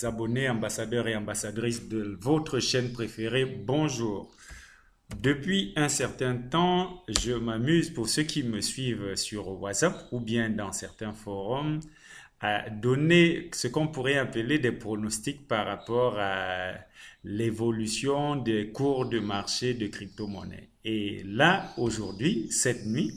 Abonnés, ambassadeurs et ambassadrices de votre chaîne préférée, bonjour. Depuis un certain temps, je m'amuse pour ceux qui me suivent sur WhatsApp ou bien dans certains forums à donner ce qu'on pourrait appeler des pronostics par rapport à l'évolution des cours de marché de crypto-monnaies. Et là, aujourd'hui, cette nuit,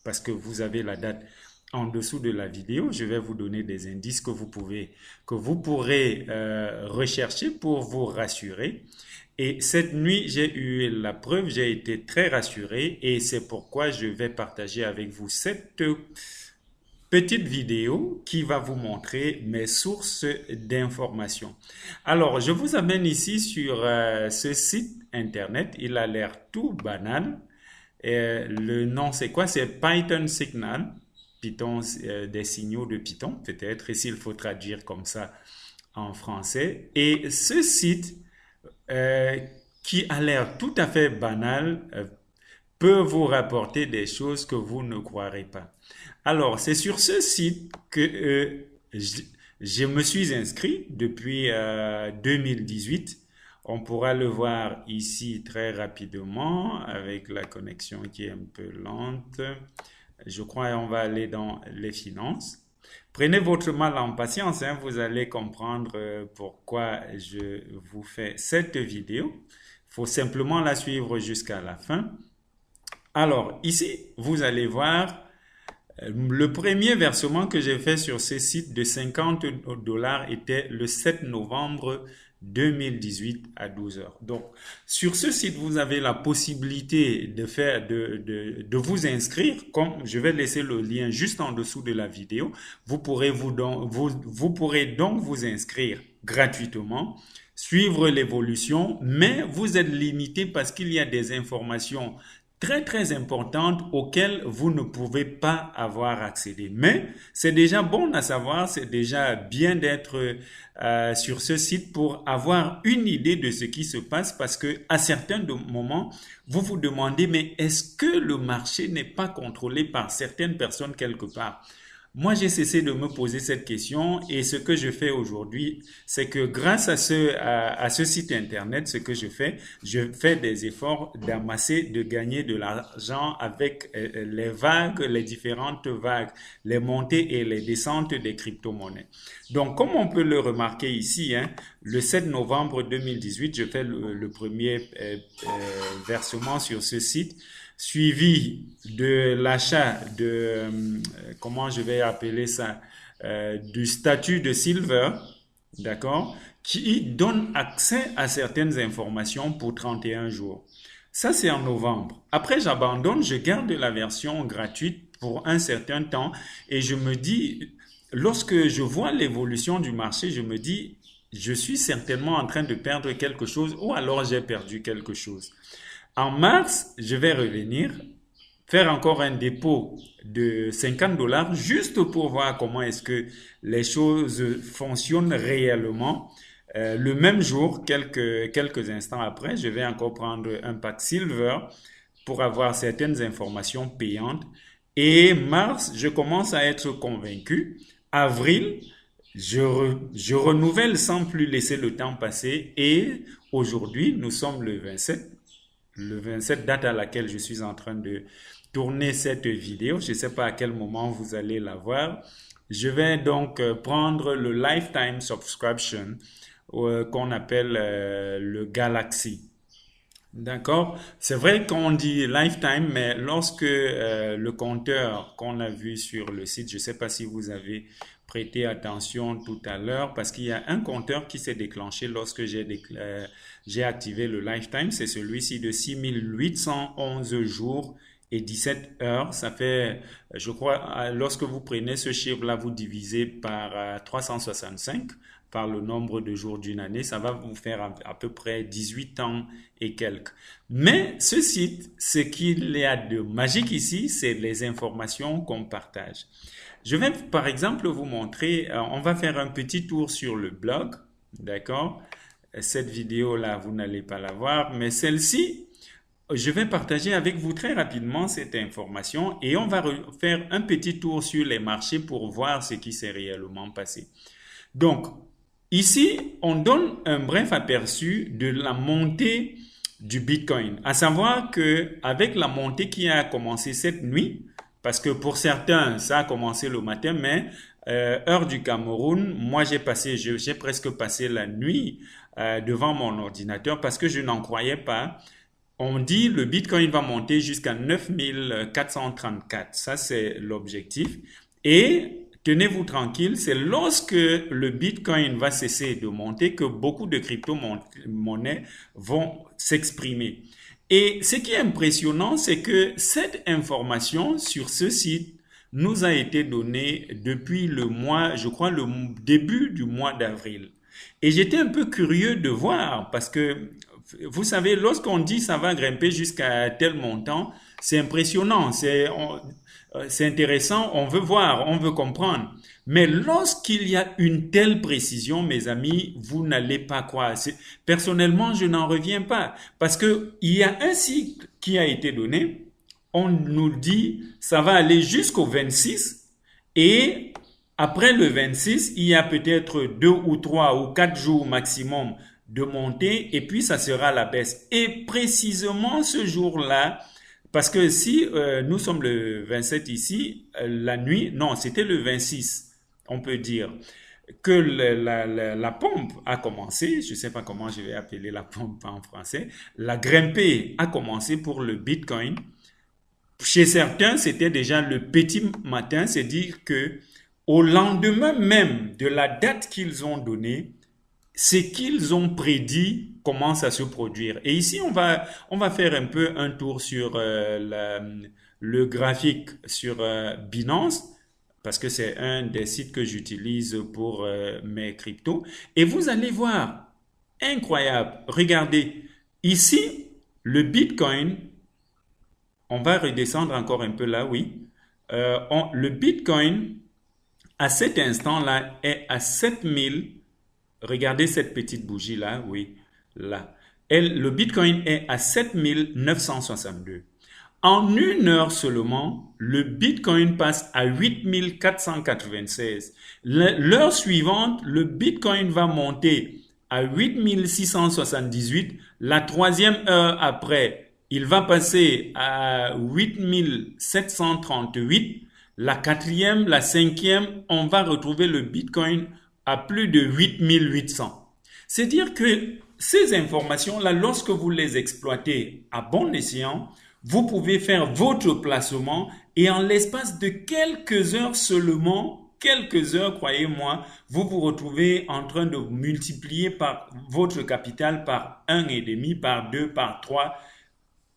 parce que vous avez la date en dessous de la vidéo, je vais vous donner des indices que vous pourrez rechercher pour vous rassurer. Et cette nuit, j'ai eu la preuve, j'ai été très rassuré et c'est pourquoi je vais partager avec vous cette petite vidéo qui va vous montrer mes sources d'informations. Alors, je vous amène ici sur ce site internet. Il a l'air tout banal. Le nom, c'est quoi? C'est Python Signal. Python, des signaux de Python, peut-être, et s'il faut traduire comme ça en français. Et ce site, euh, qui a l'air tout à fait banal, peut vous rapporter des choses que vous ne croirez pas. Alors, c'est sur ce site que je me suis inscrit depuis 2018. On pourra le voir ici très rapidement avec la connexion qui est un peu lente. Je crois qu'on va aller dans les finances. Prenez votre mal en patience, hein, vous allez comprendre pourquoi je vous fais cette vidéo. Il faut simplement la suivre jusqu'à la fin. Alors, ici, vous allez voir le premier versement que j'ai fait sur ce site de 50 dollars était le 7 novembre 2018 à 12 heures. Donc, sur ce site, vous avez la possibilité de vous inscrire. Comme je vais laisser le lien juste en dessous de la vidéo, vous pourrez donc vous inscrire gratuitement, suivre l'évolution, mais vous êtes limité parce qu'il y a des informations très importantes auxquelles vous ne pouvez pas avoir accédé. Mais c'est déjà bon à savoir, c'est déjà bien d'être sur ce site pour avoir une idée de ce qui se passe parce que à certains moments, vous vous demandez, mais est-ce que le marché n'est pas contrôlé par certaines personnes quelque part? Moi, j'ai cessé de me poser cette question et ce que je fais aujourd'hui, c'est que grâce à ce site internet, ce que je fais des efforts d'amasser, de gagner de l'argent avec les vagues, les différentes vagues, les montées et les descentes des crypto-monnaies. Donc, comme on peut le remarquer ici, hein, le 7 novembre 2018, je fais le premier versement sur ce site, suivi de l'achat comment je vais appeler ça, du statut de Silver, d'accord, qui donne accès à certaines informations pour 31 jours. Ça, c'est en novembre. Après, j'abandonne, je garde la version gratuite pour un certain temps et je me dis, lorsque je vois l'évolution du marché, je me dis, je suis certainement en train de perdre quelque chose ou alors j'ai perdu quelque chose. En mars, je vais revenir, faire encore un dépôt de 50 dollars juste pour voir comment est-ce que les choses fonctionnent réellement. Le même jour, quelques instants après, je vais encore prendre un pack Silver pour avoir certaines informations payantes. Et mars, je commence à être convaincu. Avril, je renouvelle sans plus laisser le temps passer. Et aujourd'hui, nous sommes le 27 date à laquelle je suis en train de tourner cette vidéo. Je ne sais pas à quel moment vous allez la voir. Je vais donc prendre le Lifetime Subscription qu'on appelle le Galaxy. D'accord? C'est vrai qu'on dit lifetime, mais lorsque le compteur qu'on a vu sur le site, je ne sais pas si vous avez prêté attention tout à l'heure, parce qu'il y a un compteur qui s'est déclenché lorsque j'ai activé le lifetime, c'est celui-ci de 6811 jours et 17 heures. Ça fait, je crois, lorsque vous prenez ce chiffre-là, vous divisez par 365 par le nombre de jours d'une année, ça va vous faire à peu près 18 ans et quelques. Mais ce site, ce qu'il y a de magique ici, c'est les informations qu'on partage. Je vais par exemple vous montrer, on va faire un petit tour sur le blog, d'accord? Cette vidéo-là, vous n'allez pas la voir, mais celle-ci, je vais partager avec vous très rapidement cette information et on va faire un petit tour sur les marchés pour voir ce qui s'est réellement passé. Donc, Ici, on donne un bref aperçu de la montée du Bitcoin. À savoir que avec la montée qui a commencé cette nuit, parce que pour certains, ça a commencé le matin, mais heure du Cameroun, moi j'ai presque passé la nuit devant mon ordinateur parce que je n'en croyais pas. On dit le Bitcoin va monter jusqu'à 9434. Ça, c'est l'objectif. Et tenez-vous tranquille, c'est lorsque le Bitcoin va cesser de monter que beaucoup de crypto-monnaies vont s'exprimer. Et ce qui est impressionnant, c'est que cette information sur ce site nous a été donnée depuis le mois, je crois, le début du mois d'avril. Et j'étais un peu curieux de voir parce que, vous savez, lorsqu'on dit ça va grimper jusqu'à tel montant, c'est impressionnant, c'est intéressant, on veut voir, on veut comprendre. Mais lorsqu'il y a une telle précision, mes amis, vous n'allez pas croire. Personnellement, je n'en reviens pas. Parce que il y a un cycle qui a été donné. On nous dit, ça va aller jusqu'au 26. Et après le 26, il y a peut-être 2 ou 3 ou 4 jours maximum de montée. Et puis, ça sera la baisse. Et précisément ce jour-là, parce que si nous sommes le 27 ici, la nuit, non, c'était le 26, on peut dire, que la pompe a commencé, je ne sais pas comment je vais appeler la pompe en français, la grimpée a commencé pour le Bitcoin. Chez certains, c'était déjà le petit matin, c'est dire que au lendemain même de la date qu'ils ont donnée, ce qu'ils ont prédit commence à se produire. Et ici, on va faire un peu un tour sur le graphique sur Binance, parce que c'est un des sites que j'utilise pour mes cryptos. Et vous allez voir, incroyable, regardez, ici, le Bitcoin, on va redescendre encore un peu là, oui. Le Bitcoin, à cet instant-là, est à 7000. Regardez cette petite bougie là, oui, là. Le Bitcoin est à 7962. En une heure seulement, le Bitcoin passe à 8496. L'heure suivante, le Bitcoin va monter à 8678. La troisième heure après, il va passer à 8738. La quatrième, la cinquième, on va retrouver le Bitcoin à plus de 8800. C'est dire que ces informations-là, lorsque vous les exploitez à bon escient, vous pouvez faire votre placement et en l'espace de quelques heures seulement, quelques heures, croyez-moi, vous vous retrouvez en train de multiplier par votre capital par 1,5, par 2, par 3.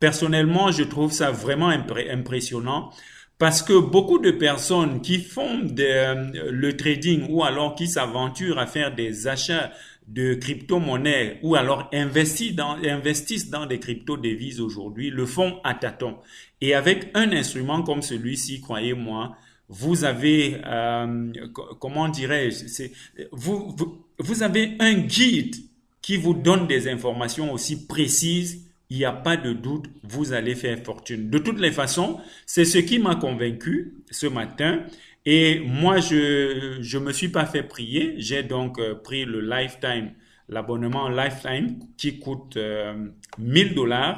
Personnellement, je trouve ça vraiment impressionnant. Parce que beaucoup de personnes qui font le trading ou alors qui s'aventurent à faire des achats de crypto-monnaies ou alors investissent dans des crypto-devises aujourd'hui le font à tâtons. Et avec un instrument comme celui-ci, croyez-moi, vous avez, comment dirais-je, vous avez un guide qui vous donne des informations aussi précises. Il n'y a pas de doute, vous allez faire fortune. De toutes les façons, c'est ce qui m'a convaincu ce matin. Et moi, je me suis pas fait prier. J'ai donc pris le Lifetime, l'abonnement Lifetime qui coûte $1000.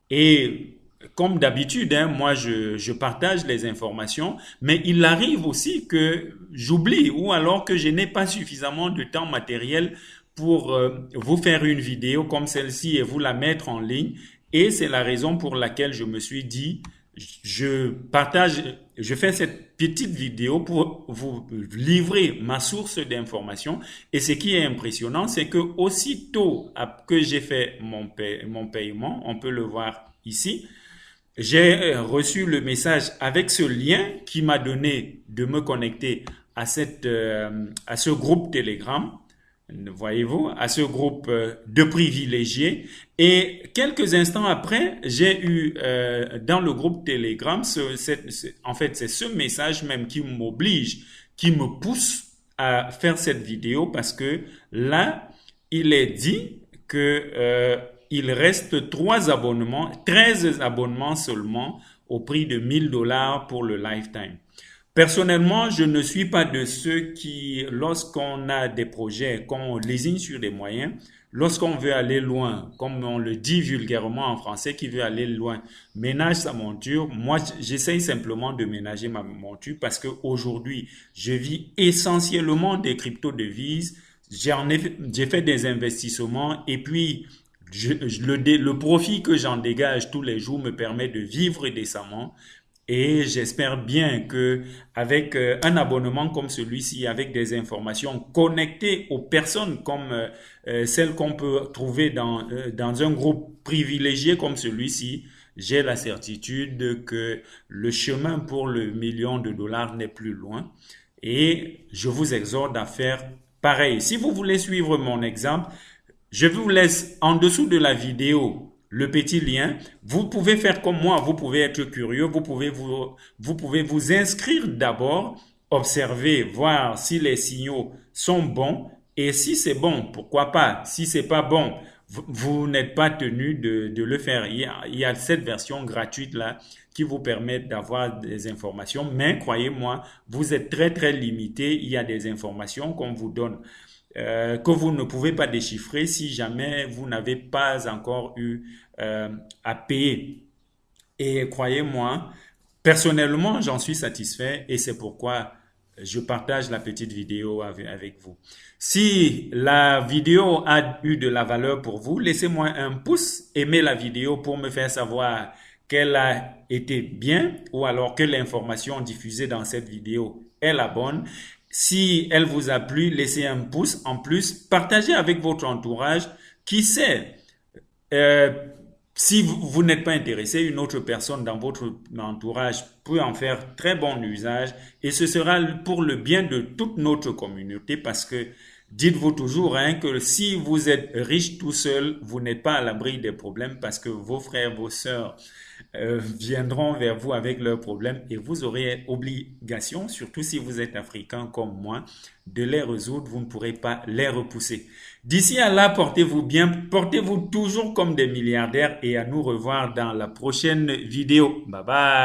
Et comme d'habitude, hein, moi, je partage les informations. Mais il arrive aussi que j'oublie ou alors que je n'ai pas suffisamment de temps matériel pour vous faire une vidéo comme celle-ci et vous la mettre en ligne. Et c'est la raison pour laquelle je me suis dit, je fais cette petite vidéo pour vous livrer ma source d'information. Et ce qui est impressionnant, c'est que aussitôt que j'ai fait mon paiement, on peut le voir ici, j'ai reçu le message avec ce lien qui m'a donné de me connecter à ce groupe Telegram. Voyez-vous, à ce groupe de privilégiés. Et quelques instants après, j'ai eu dans le groupe Telegram, en fait, c'est ce message même qui m'oblige, qui me pousse à faire cette vidéo parce que là, il est dit que il reste 13 abonnements seulement au prix de $1000 pour le lifetime. Personnellement, je ne suis pas de ceux qui, lorsqu'on a des projets, qu'on lésigne sur des moyens, lorsqu'on veut aller loin, comme on le dit vulgairement en français, qui veut aller loin, ménage sa monture. Moi, j'essaye simplement de ménager ma monture parce qu'aujourd'hui, je vis essentiellement des crypto-devises. J'ai fait des investissements et puis le profit que j'en dégage tous les jours me permet de vivre décemment. Et j'espère bien que avec un abonnement comme celui-ci, avec des informations connectées aux personnes comme celles qu'on peut trouver dans un groupe privilégié comme celui-ci, j'ai la certitude que le chemin pour le million de dollars n'est plus loin. Et je vous exhorte à faire pareil. Si vous voulez suivre mon exemple, je vous laisse en dessous de la vidéo le petit lien. Vous pouvez faire comme moi, vous pouvez être curieux, vous pouvez vous inscrire d'abord, observer, voir si les signaux sont bons et si c'est bon, pourquoi pas. Si c'est pas bon, vous n'êtes pas tenu de le faire. Il y a cette version gratuite là qui vous permet d'avoir des informations, mais croyez-moi, vous êtes très très limité. Il y a des informations qu'on vous donne que vous ne pouvez pas déchiffrer si jamais vous n'avez pas encore eu à payer. Et croyez-moi, personnellement, j'en suis satisfait et c'est pourquoi je partage la petite vidéo avec vous. Si la vidéo a eu de la valeur pour vous, laissez-moi un pouce, aimez la vidéo pour me faire savoir qu'elle a été bien ou alors que l'information diffusée dans cette vidéo est la bonne. Si elle vous a plu, laissez un pouce. En plus, partagez avec votre entourage. Qui sait, euh, si vous n'êtes pas intéressé, une autre personne dans votre entourage peut en faire très bon usage et ce sera pour le bien de toute notre communauté parce que dites-vous toujours hein, que si vous êtes riche tout seul, vous n'êtes pas à l'abri des problèmes parce que vos frères, vos sœurs viendront vers vous avec leurs problèmes et vous aurez obligation, surtout si vous êtes africain comme moi, de les résoudre. Vous ne pourrez pas les repousser. D'ici à là, portez-vous bien, portez-vous toujours comme des milliardaires et à nous revoir dans la prochaine vidéo. Bye bye.